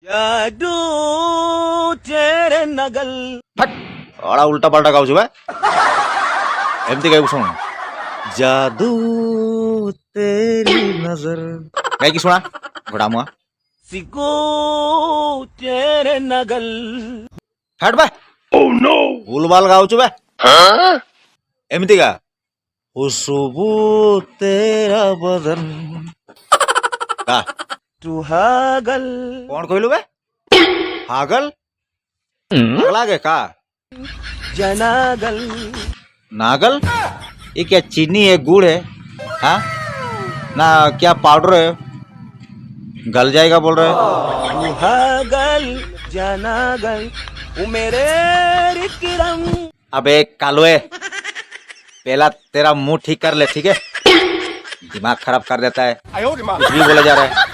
जादू तेरे नगल फट बड़ा उल्टा पल्टा गाउछु बे एमती गाइबु सुन जादू तेरी नजर गाई की सुना घोड़ा मुआ सिको तेरे नगल हट बे ओह नो भूलबाल गाउछु बे एमती गा खुशबू तेरा बदन का तू हागल कौन कहलु बे हागल अगला गे का जनागल नागल ये क्या चीनी है गुड़ है हाँ ना क्या पाउडर है गल जाएगा बोल रहे हो तू हागल जनागल वो मेरे रिकिरम अबे कालुए पहला तेरा मुंह ठीक कर ले ठीक है दिमाग खराब कर देता है कुछ भी बोला जा रहा है